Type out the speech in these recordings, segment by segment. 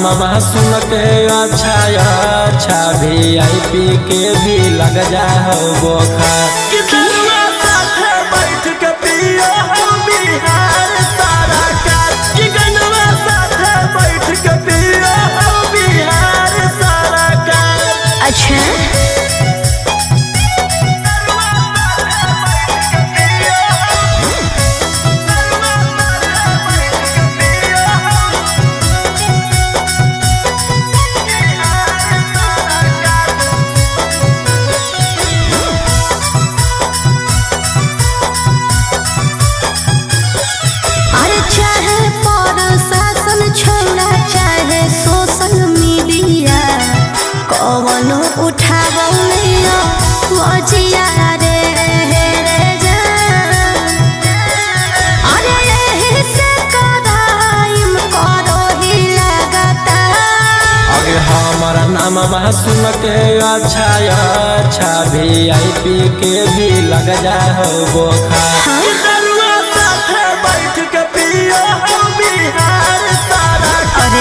नामा सुन के अच्छा VIP के भी लग जा हो बोखार। बैठ के पियो बिहार सारा कार, बैठ के पियो बिहार सारा कार। अच्छा नामा सुन के अच्छा VIP के भी लग जा हो बोखार। बैठ के पियो बिहार सारा कार,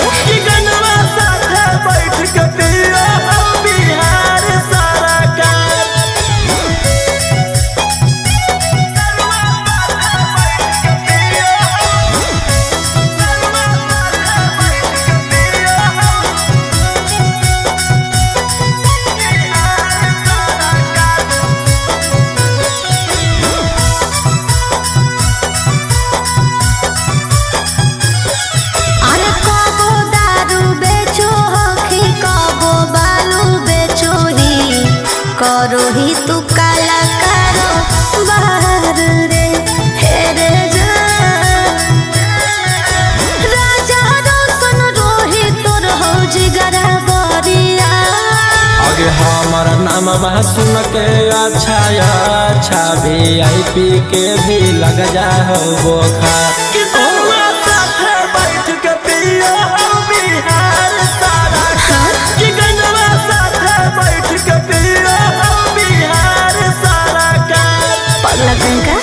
बैठ के पियो बिहार सारा कार। करो ही तू काला करो बाहर रे हेरे जा राजा रोशन रोहित तोर हो जिगरा बरिया। आगे हमारा नामा सुन के अच्छा VIP के भी लग जा हो बोखार। बैठ के पियो बिहार सारा कार, बैठ के पियो बिहार सारा कार। पगला कहीं का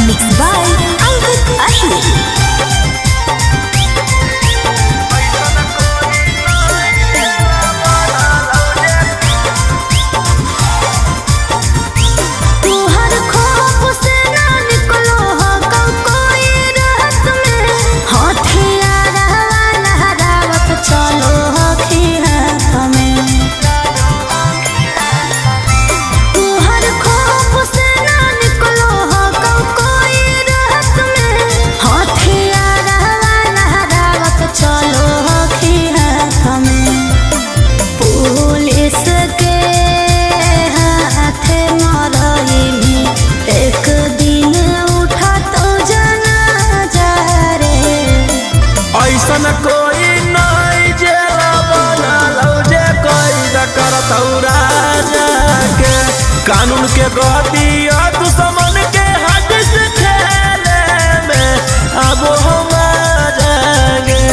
मिक्स बाय अंकित अश्विन। कोई नहीं जेला बना लो जे कोई करतौरा जाके कानून के गतिया दुश्मन के हाथ से खेले में अब हम जाएंगे।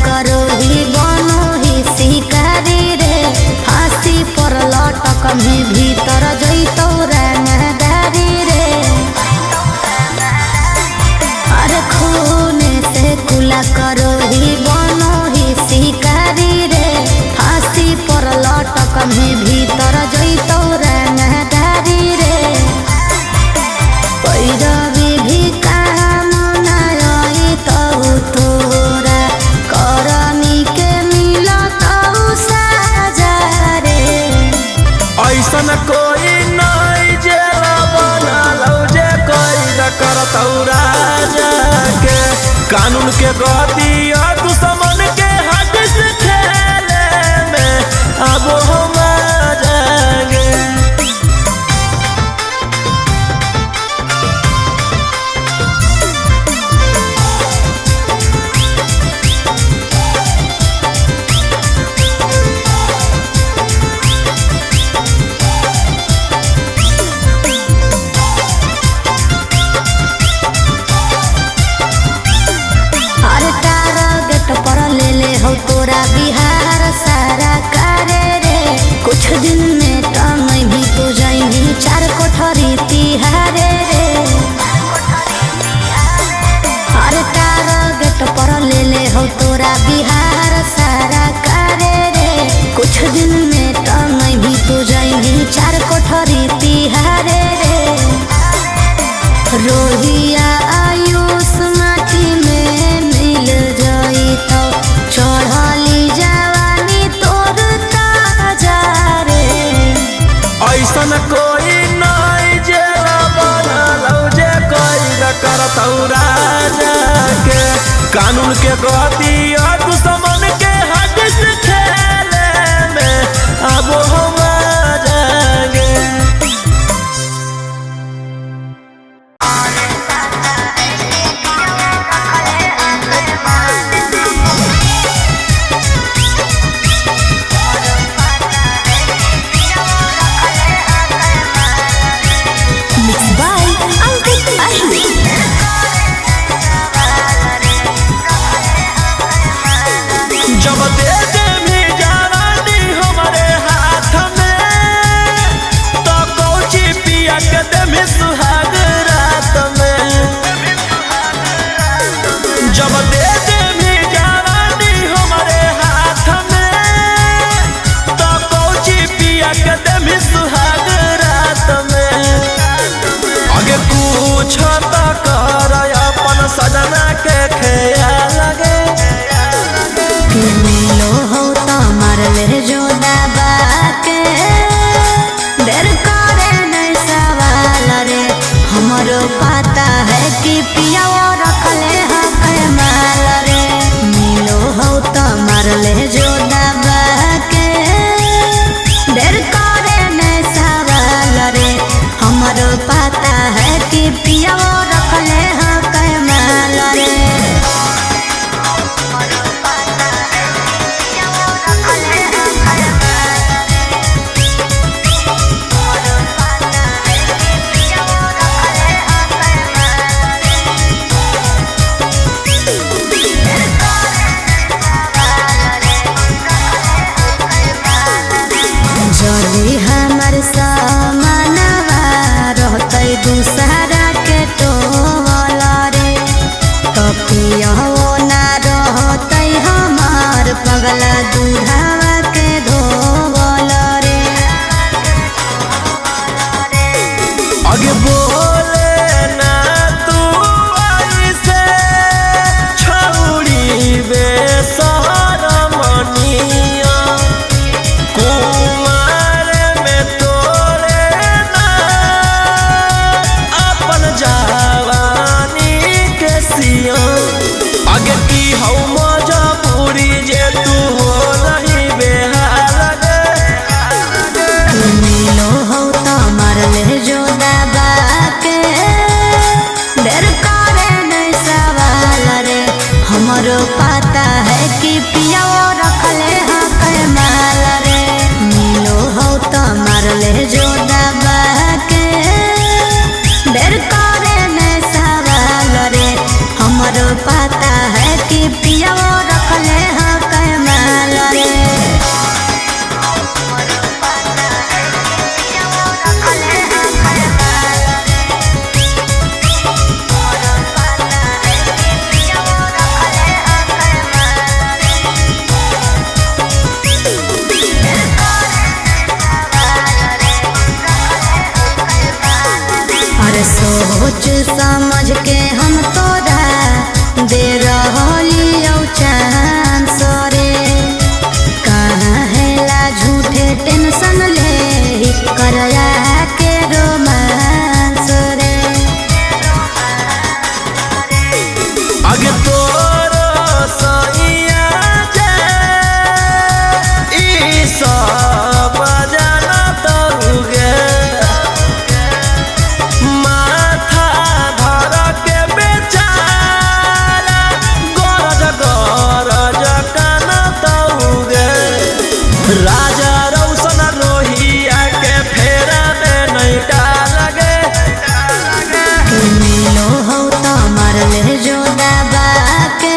करो ही बनो ही शिकारी रे फांसी पर लटक में भीतर जैतो रंगदारी रे। अरे खूने से कुला करो ही बनो ही शिकारी रे फांसी पर लटक में भीतर जैतो रंगदारी रे। पैरवी भी काम नाई तो तोरा ऐसन कोई नहीं जेला बना लो जे कोई करतौरा जाके कानून के गतिया दुश्मन के हाथ से खेले में अब हम जाएंगे। तोरा बिहार सारा करे रे कुछ दिन में टंगई भी तो जाई चार कोठरी तिहारे रे अरे टारगेट पर ले हो तोरा बिहार सारा करे रे कुछ दिन में टंगई भी तो जाई चार कोठरी तिहारे रे रोहिया आयुष माटी में मिल जाई तो चढ़ली जवानी तोर ताजा रे ऐसन कोई नहीं जे बनलौ जे कोई न करतौ राजा के कानून के गति और दुश्मन के हदिस खेले में अब हम जाएंगे जब दे दे भी जवानी हमारे हाथ में तो कौची पिया के दे में सुहाग रात में जब दे दे भी जवानी हमारे हाथ में तो कौची पिया के दे में सुहाग रात में आगे कुछ तो कर अपन सजना के ख्याल लगे मिलो हो तो मारले जो दबा के देर करे नहीं सवाल रे हमरो पता है कि पिया रखले है माल रे मिलो हो तो मारले जो दबा के देर करे नहीं सवाल रे हमरो पता है कि पिया रखले है माल रे जल्दी हमर सामनवा रहते दूसरा के टोल रे तो पियहो ना रहते हमार पगला दूधावा के धोवल रे आगे बोले ना तू ऐसे छौड़ी बेसहार मनिया कुमार में तोड़े ना अपन जवानी के सिया आगे की हौ मजबूरी जे तू हो नहीं बेहाल मिलो हो तो मारले जो दबा के देर करे नहीं सवाल रे हमरो पता है कि पिया रखले है माल रे मिलो हो तो मारले जो दबा के देर करे नहीं सवाल रे हमरो पता है कि पिया रखले है माल रे अरे सोच समझ के हम तोरा दे रहलियौ चांस रे काहेला झूठे टेंशन ले करया के रोमांस रे आगे तोरो सैया जे ई सब जानत हुए माथा धर के बेचारा गरज कानत हुए राजा रौशन रोहिया के फेरा में नहीं डालगे मिलो हो तो मारले जो दबा के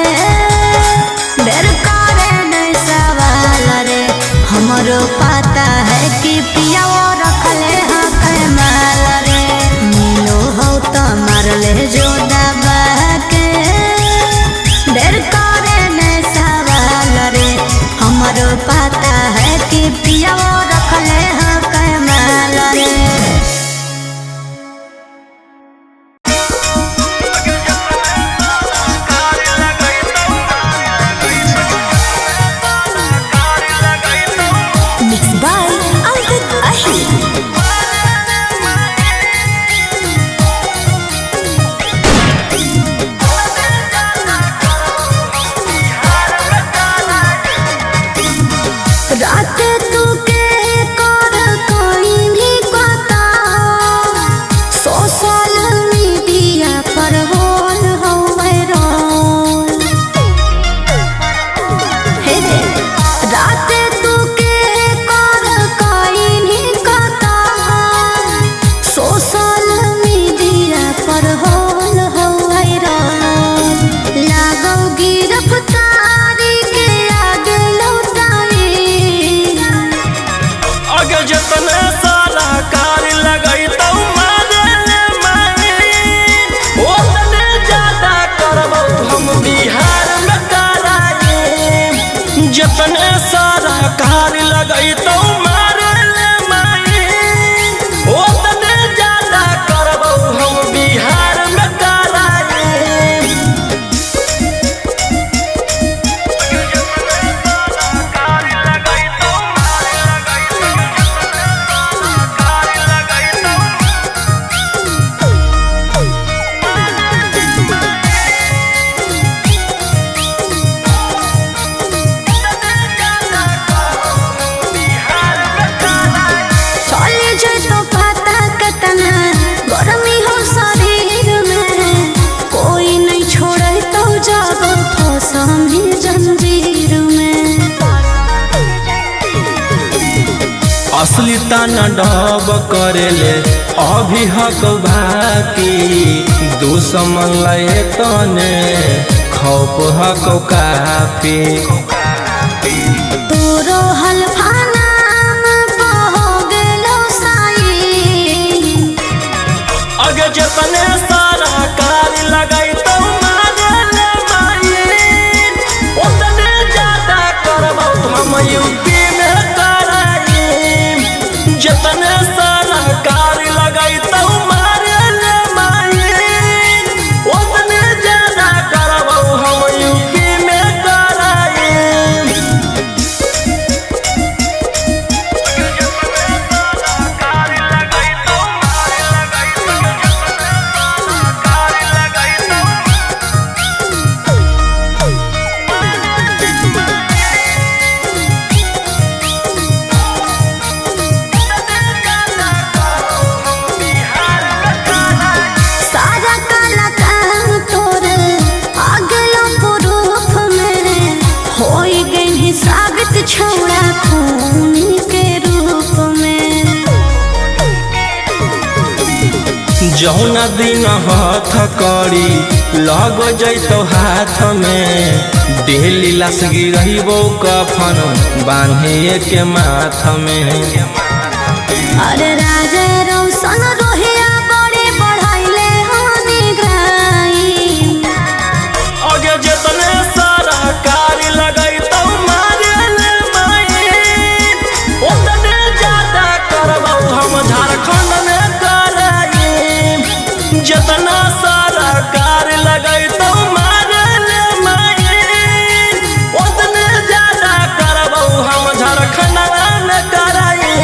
देर करे पाता है कि पिया वो रखले हैं कमाल रे। रात तू के कर कोई भी पता सोशल मीडिया पर होल होवे रोल हे रे। रात तू के कर कोई भी पता सोशल मीडिया पर होल होवे रोल। लागो गिरफ्तारी के आगे अगे जतने सारा कार लगई तो मारे माई ओतने ज्यादा करबो हम बिहार में कराई। जतने सारा कार लगई तो मारे माई ओतने ज्यादा करबो हम बिहार में कराई। असली ताना डब करेले अभी हक बाकी दुश्मन लए तने खौफ हक काफी। तोरो हल्फा नाम हो गेलो साई अगे जतने सारा कार लगाई तो मारे माई ओतने ज्यादा करबो हम यूपी में कराई। जतने सारा कार लगाई तो मारे माई ओतने ज्यादा करबो हम यूपी में कराई। छोड़ा खून के रूप में जौना दिन हाथ करी लग जैतो हाथ में डेली लाश गिरहिबो कफन बांधिए के माथ में। अरे राजा रोशन रोहिया बड़े बढ़ाइले हानि ग्राई अगे जतने सारा कार लगाई तो मारे माई ओतने ज्यादा करबो हम झारखंड में कराई। जतना सारा कार लगाई तो मारे माई ओतने ज्यादा करबो हम झारखंड में कराई।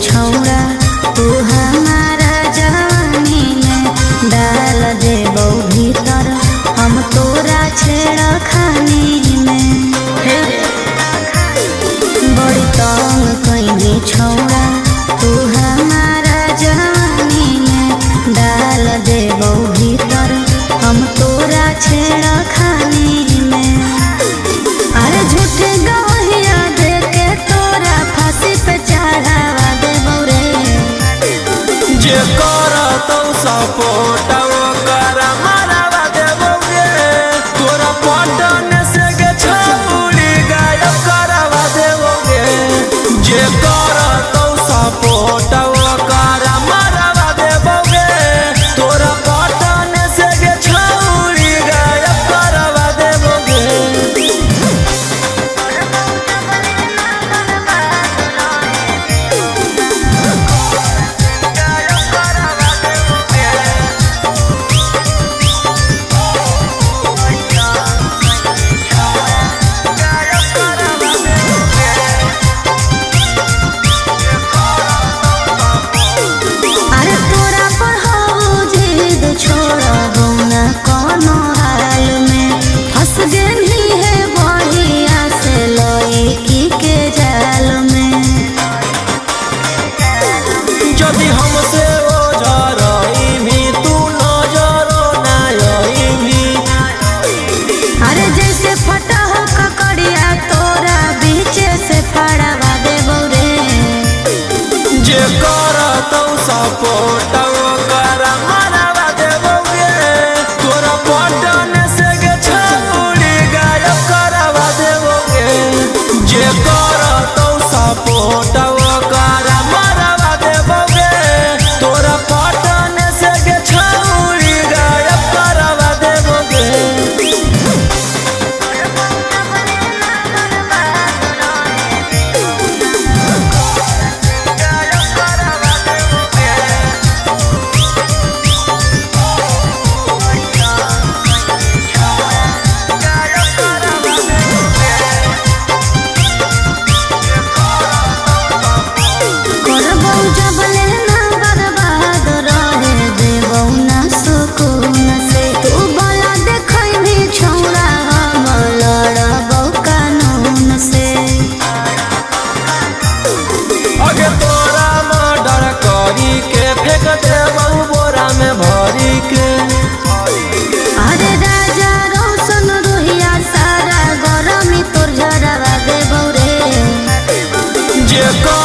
छौड़ा तू हमारा जवानी में डाल देबो भीतर हम तोरा छेड़ा खानी में। बड़ी तंग कइनी छौड़ा तू हमारा जवानी में डाल देबो भीतर हम तोरा छेड़ा खानी में। अरे झूठे गवा के